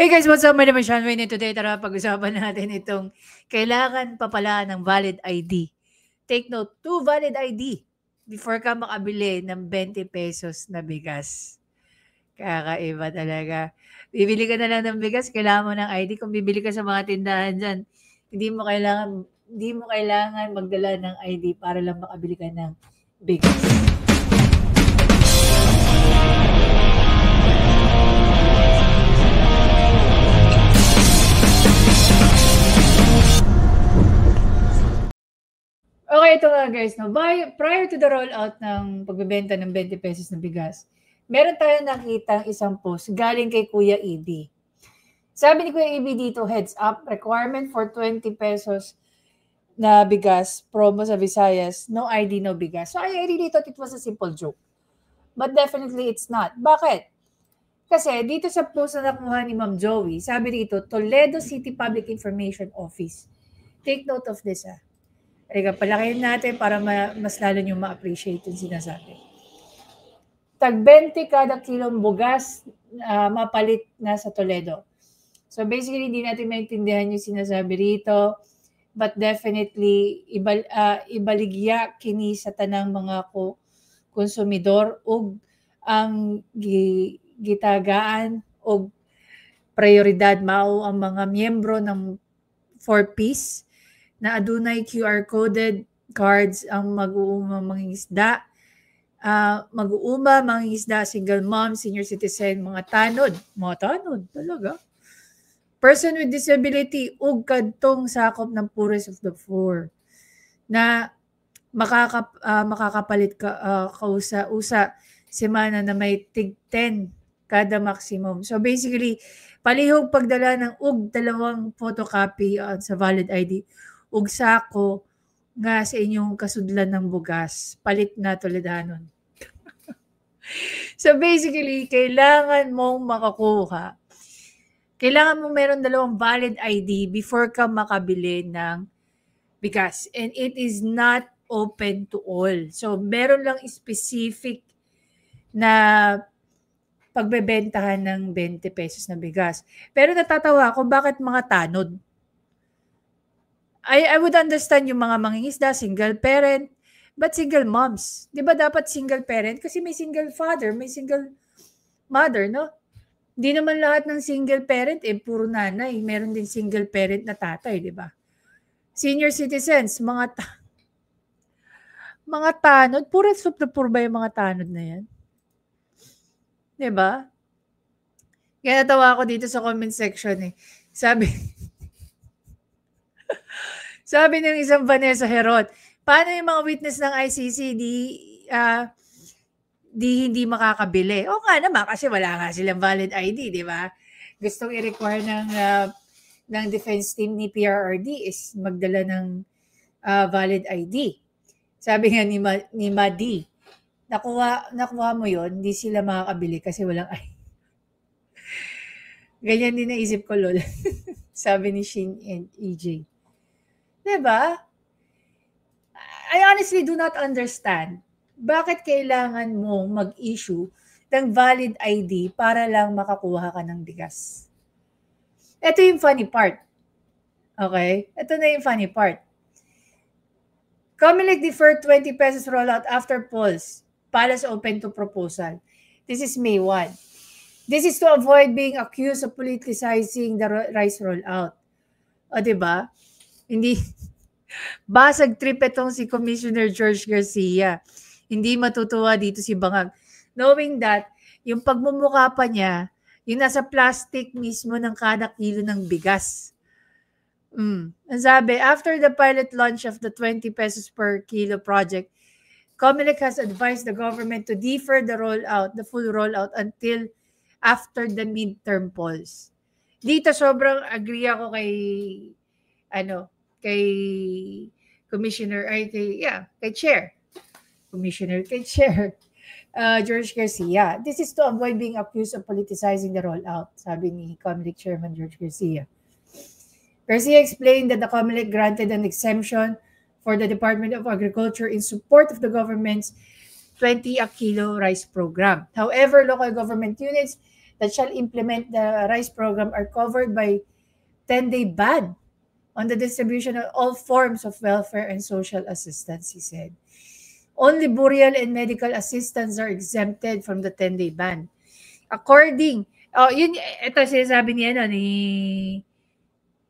Hey guys, what's up? My name is Sean Wayne and today tara pag-usapan natin itong kailangan pa pala ng valid ID. Take note, 2 valid ID before ka makabili ng 20 pesos na bigas. Kakaiba talaga. Bibili ka na lang ng bigas, kailangan mo ng ID. Kung bibili ka sa mga tindahan dyan, hindi mo kailangan magdala ng ID para lang makabili ka ng bigas. Okay, ito nga guys, no? Prior to the rollout ng pagbebenta ng 20 pesos na bigas, meron tayong nakitang isang post galing kay Kuya EB. Sabi ni Kuya EB dito, heads up, requirement for 20 pesos na bigas, promo sa Visayas, no ID, no bigas. So I really thought it was a simple joke. But definitely it's not. Bakit? Kasi dito sa post na nakuha ni Ma'am Joey, sabi dito, Toledo City Public Information Office. Take note of this, ah. Halika, palakihin natin para mas lalo nyo ma-appreciate yung sinasabi. Tag 20 kada kilong bugas mapalit na sa Toledo. So basically, hindi natin maintindihan yung sinasabi rito. But definitely, ibaligya kini sa tanang mga konsumidor ug ang gitagaan o prioridad mao ang mga miyembro ng 4Ps na adunay QR coded cards ang mag-uuma mangingisda, single mom, senior citizen, mga tanod talaga. Person with disability ug kadtong sakop ng poorest of the poor na makakapalit ka kausa-usa semana na may tig 10 kada maximum. So basically, palihog pagdala ng ug 2 photocopy sa valid ID ug sako nga sa inyong kasudlan ng bugas, palit na Toledanon. So basically, kailangan mong makakuha. Kailangan mo meron 2 valid ID before ka makabili ng bigas. And it is not open to all. So meron lang specific na pagbebentahan ng 20 pesos na bigas. Pero natatawa ako, bakit mga tanod? I would understand yung mga mangingisda, single parent, but single moms. Di ba dapat single parent? Kasi may single father, may single mother, no? Di naman lahat ng single parent, puro nanay. Meron din single parent na tatay, di ba? Senior citizens, mga tanod. Puro ba yung mga tanod na yan? Di ba? Kaya natawa ako dito sa comment section eh. Sabi ng isang Vanessa Herod, paano yung mga witness ng ICC di hindi makakabili? O nga naman, kasi wala nga silang valid ID, di ba? Gustong i-require ng defense team ni PRRD is magdala ng valid ID. Sabi nga ni Madi, nakuha mo yon, hindi sila makakabili kasi walang ID. Ganyan din naisip ko, lol. Sabi ni Shin and EJ. Diba? I honestly do not understand bakit kailangan mo mag-issue ng valid ID para lang makakuha ka ng bigas. Ito yung funny part. Okay? Ito na yung funny part. Comelec deferred 20 pesos rollout after polls. Palace open to proposal. This is May 1. This is to avoid being accused of politicizing the rice rollout. O, diba? Hindi, basag trip itong si Commissioner George Garcia. Hindi matutuwa dito si Bangag. Knowing that, yung pagmumukha pa niya, yung nasa plastic mismo ng kada kilo ng bigas. Ang sabi, after the pilot launch of the 20 pesos per kilo project, Comelec has advised the government to defer the full rollout until after the midterm polls. Dito sobrang agree ako kay Commissioner, kay Chair. Commissioner, kay Chair George Garcia. This is to avoid being accused of politicizing the rollout, sabi ni Comelec Chairman George Garcia. Garcia explained that the Comelec granted an exemption for the Department of Agriculture in support of the government's 20 a kilo rice program. However, local government units that shall implement the rice program are covered by 10-day ban on the distribution of all forms of welfare and social assistance, he said. Only burial and medical assistance are exempted from the 10-day ban. According, ito sinasabi ni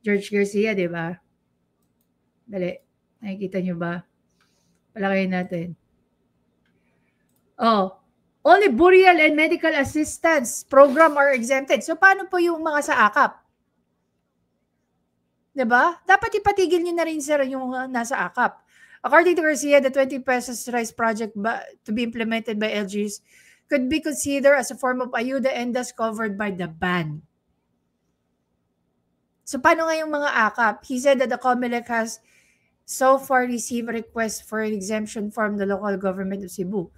George Garcia, di ba? Dali, nakikita nyo ba? Palakayin natin. Only burial and medical assistance program are exempted. So, paano po yung mga sa AKAP? Diba? Dapat ipatigil nyo na rin, sir, yung nasa AKAP. According to Garcia, the 20 pesos rice project to be implemented by LGUs could be considered as a form of ayuda and thus covered by the ban. So, paano nga yung mga AKAP? He said that the COMELEC has so far received a request for an exemption from the local government of Cebu.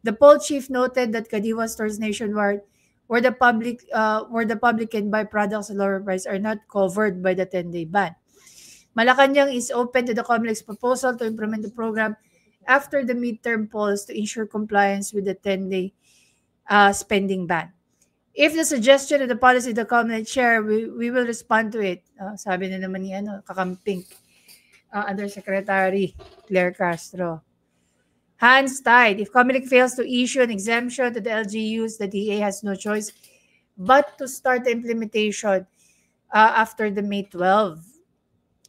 The poll chief noted that Kadiwa stores nationwide where the public can buy products at lower price are not covered by the 10-day ban. Malacanang is open to the COMELEC's proposal to implement the program after the midterm polls to ensure compliance with the 10-day spending ban. If the suggestion of the policy of the COMELEC share, we will respond to it. Sabi na naman ni kakamping Undersecretary Claire Castro. Hands tied. If COMELEC fails to issue an exemption to the LGUs, the DA has no choice but to start the implementation after the May 12.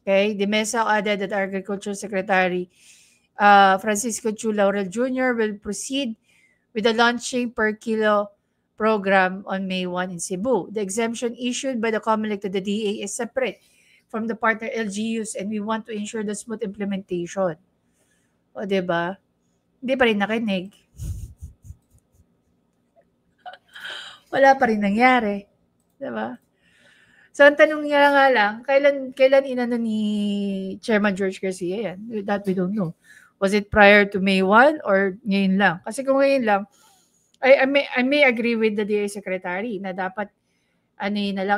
Okay, the Mesa added that Agriculture Secretary Francisco Chu Laurel Jr. will proceed with the launching per kilo program on May 1 in Cebu. The exemption issued by the COMELEC to the DA is separate from the partner LGUs and we want to ensure the smooth implementation. O, diba? Hindi pa rin nakinig. Wala pa rin nangyari. Diba? So, ang tanong niya nga lang, kailan inano ni Chairman George Garcia yan? That we don't know. Was it prior to May 1 or ngayon lang? Kasi kung ngayon lang, I may agree with the DA Secretary na dapat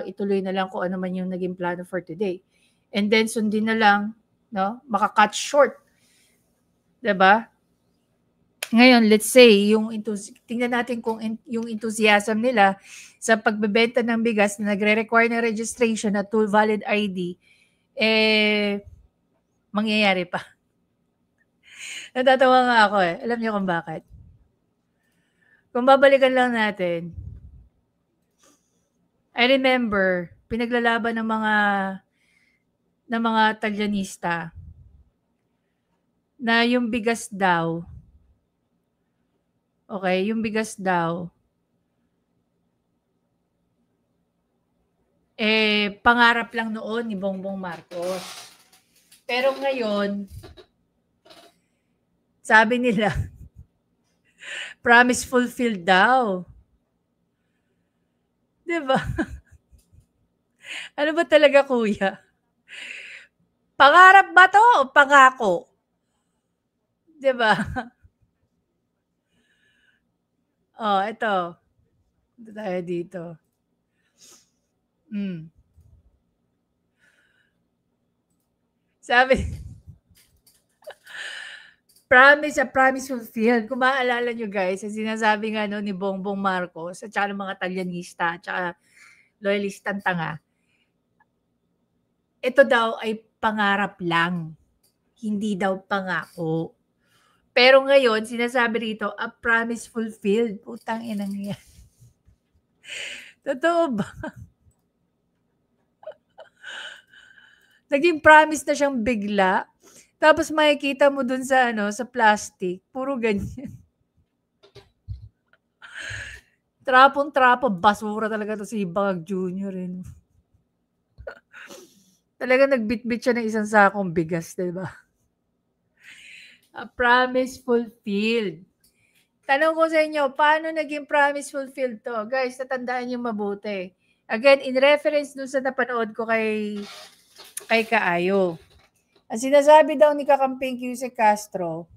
ituloy na lang kung ano man yung naging plano for today. And then, sundin na lang, no? Maka-cut short. Diba? Ngayon, let's say, tingnan natin kung yung enthusiasm nila sa pagbebenta ng bigas na nagre-require ng registration at full valid ID, mangyayari pa. Natatawa nga ako eh. Alam niyo kung bakit? Kung babalikan lang natin, I remember, pinaglalaban ng mga Talyanista na yung bigas daw, okay, yung bigas daw, pangarap lang noon ni Bongbong Marcos. Pero ngayon, sabi nila, promise fulfilled daw. Diba? Ano ba talaga, kuya? Pangarap ba to o pangako? Diba? Ito. Ito tayo dito. Sabi, promise fulfilled. Kung maaalala nyo guys, ang sinasabi nga ni Bongbong Marcos at saka ng mga Talyanista at saka loyalistang tanga, ito daw ay pangarap lang. Hindi daw pangako. Pero ngayon, sinasabi rito, a promise fulfilled. Putang inang yan. Totoo ba? Naging promise na siyang bigla. Tapos makikita mo dun sa sa plastic, puro ganyan. Trapong-trapo, basura talaga to si Bangag Jr. Talaga nagbitbit siya ng isang sakong bigas, diba? A promise fulfilled. Tanong ko sa inyo, paano naging promise fulfilled to? Guys, tatandaan niyo mabuti. Again, in reference dun sa napanood ko kay Kaayo. Ang sinasabi daw ni Kakamping Jose Castro,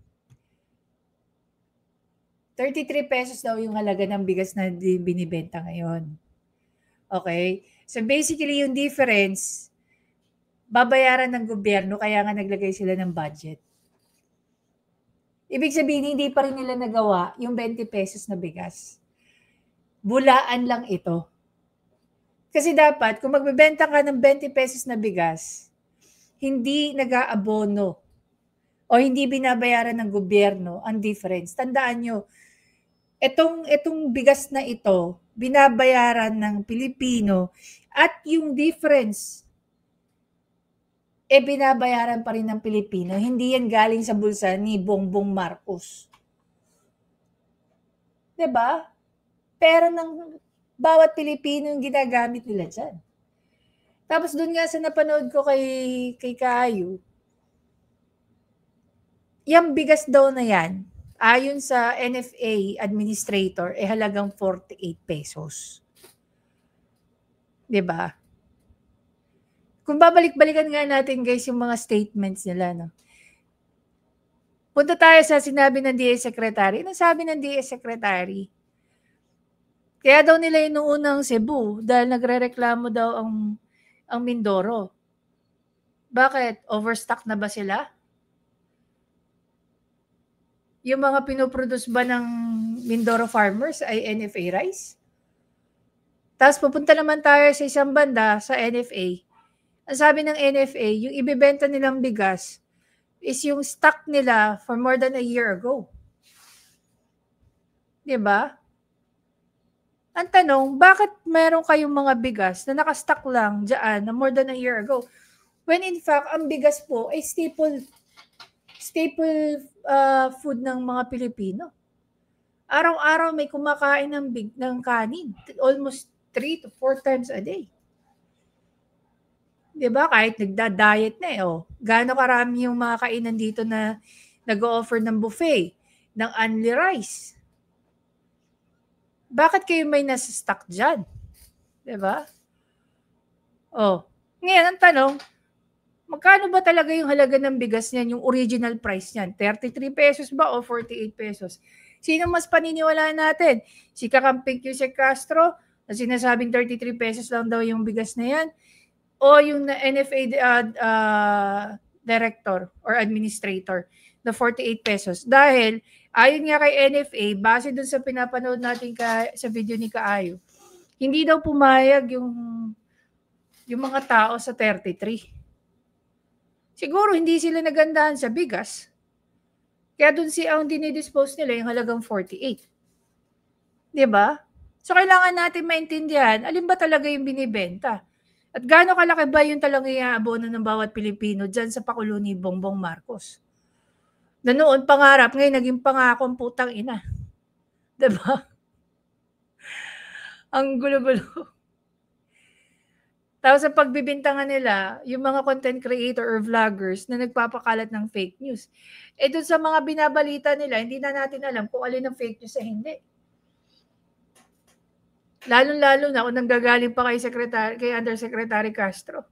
33 pesos daw yung halaga ng bigas na binibenta ngayon. Okay? So basically, yung difference, babayaran ng gobyerno, kaya nga naglagay sila ng budget. Ibig sabihin, hindi pa rin nila nagawa yung 20 pesos na bigas. Bulaan lang ito. Kasi dapat, kung magbebenta ka ng 20 pesos na bigas, hindi nag-aabono o hindi binabayaran ng gobyerno ang difference. Tandaan nyo, itong bigas na ito, binabayaran ng Pilipino at yung difference, binabayaran pa rin ng Pilipino. Hindi yan galing sa bulsa ni Bongbong Marcos. Diba? Pera ng bawat Pilipino yung ginagamit nila dyan. Tapos doon nga sa napanood ko kay Kaayu, yung bigas daw na yan, ayon sa NFA administrator, halagang 48 pesos. 'Di ba? Kung babalik-balikan nga natin guys yung mga statements nila, no? Punta tayo sa sinabi ng DA Secretary. Ano sabi ng DA Secretary? Kaya daw nila inuunang Cebu dahil nagrereklamo daw ang Mindoro. Bakit? Overstock na ba sila? Yung mga pinoproduce ba ng Mindoro farmers ay NFA rice? Tapos pupunta naman tayo sa isang banda, sa NFA. Ang sabi ng NFA, yung ibebenta nilang bigas is yung stock nila for more than a year ago. Diba? Ang tanong, bakit meron kayong mga bigas na nakastock lang dyan na more than a year ago? When in fact, ang bigas po ay staple food ng mga Pilipino. Araw-araw may kumakain ng kanin. Almost 3 to 4 times a day. Diba? Kahit nagda-diet na gaano karami yung mga kainan dito na nag-o-offer ng buffet, ng only rice. Bakit kayo may nasa stock dyan? Diba? Ngayon ang tanong, magkano ba talaga yung halaga ng bigas niyan, yung original price niyan? 33 pesos ba o 48 pesos? Sino mas paniniwalaan natin? Si Kakamping Yusek Castro na sinasabing 33 pesos lang daw yung bigas na yan? O yung NFA director or administrator na 48 pesos? Dahil ayon nga kay NFA, base dun sa pinapanood natin sa video ni Kaayu, hindi daw pumayag yung mga tao sa 33. Siguro hindi sila nagandahan sa bigas. Kaya dun ang dinidispose nila yung halagang 48. Diba? So kailangan natin maintindihan alin ba talaga yung binibenta. At gaano kalaki ba yung talagang iaabono ng bawat Pilipino dyan sa pakulo ni Bongbong Marcos? Na noon pangarap, ngayon naging pangako ang putang ina. Diba? Ang gulo-gulo. Tapos sa pagbibintangan nila, yung mga content creator or vloggers na nagpapakalat ng fake news. Dun sa mga binabalita nila, hindi na natin alam kung alin ang fake news sa hindi. Lalo-lalo na kung nanggagaling pa kay Undersecretary Castro.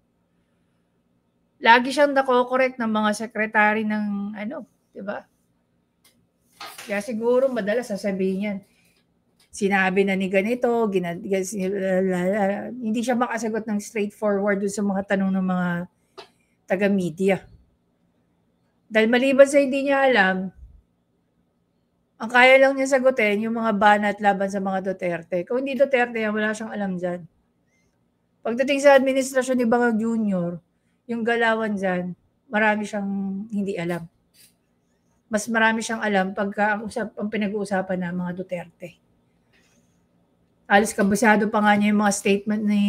Lagi siyang nako-correct ng mga secretary ng di ba? Kaya siguro madalas sasabihin niyan, sinabi na ni ganito, hindi siya makasagot ng straightforward dun sa mga tanong ng mga taga-media. Dahil maliban sa hindi niya alam, ang kaya lang niya sagutin yung mga banat laban sa mga Duterte. Kung hindi Duterte, wala siyang alam dyan. Pagdating sa administrasyon ni Bangag Jr., yung galawan dyan, marami siyang hindi alam. Mas marami siyang alam pagka ang pinag-uusapan ng mga Duterte. Alis kabisado pa nga niya yung mga statement ni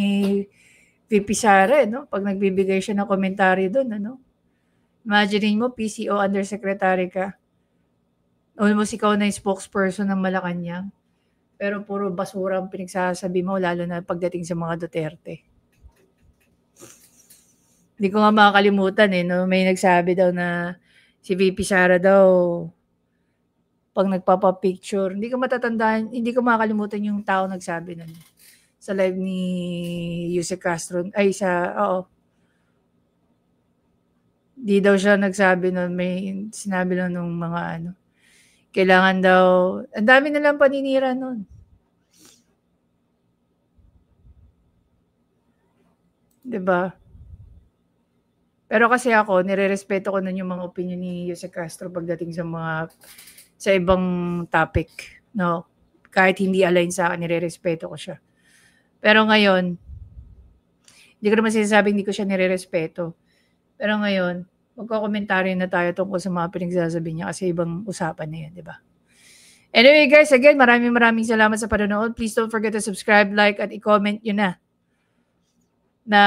VP Sara, pag nagbibigay siya ng komentaryo doon, Imagine mo, PCO Undersecretary ka. Almost ikaw na yung spokesperson ng Malacanang. Pero puro basura ang pinagsasabi mo, lalo na pagdating sa mga Duterte. Hindi ko nga makakalimutan may nagsabi daw na si VP Sara daw, pag nagpapapicture, hindi ko makakalimutan yung tao nagsabi nun. Sa live ni Yusek Castro, di daw siya nagsabi nun, may sinabi lang nung mga kailangan daw, ang dami nilang paninira nun. Diba? Pero kasi ako, nire-respeto ko nun yung mga opinion ni Yusek Castro pagdating sa ibang topic, no? kahit hindi align sa akin, nirerespeto ko siya. Pero ngayon, hindi ko naman sinasabing hindi ko siya nirerespeto. Pero ngayon, magko-komentaryo na tayo tungkol sa mga pinagsasabi niya kasi ibang usapan na yan, di ba? Anyway guys, again, maraming salamat sa panonood. Please don't forget to subscribe, like, at i-comment nyo na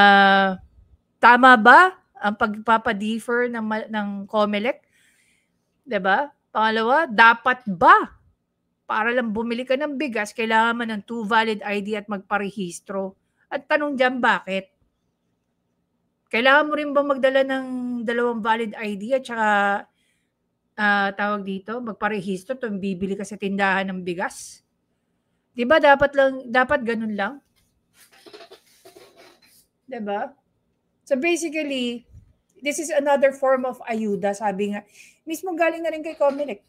tama ba ang pagpapa-defer ng COMELEC? Diba? Pangalawa, dapat ba para lang bumili ka ng bigas, kailangan mo ng 2 valid ID at magparehistro? At tanong dyan, bakit? Kailangan mo rin ba magdala ng 2 valid ID at saka tawag dito, magparehistro tuwing bibili ka sa tindahan ng bigas? Diba dapat ganun lang? Diba? So basically, this is another form of ayuda. Sabi nga, mismo galing na rin kay COMELEC.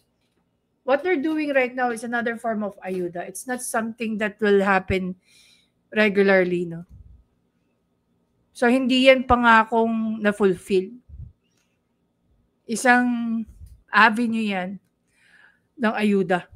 What they're doing right now is another form of ayuda. It's not something that will happen regularly, no? So hindi yan pangakong na-fulfill. Isang avenue yan ng ayuda.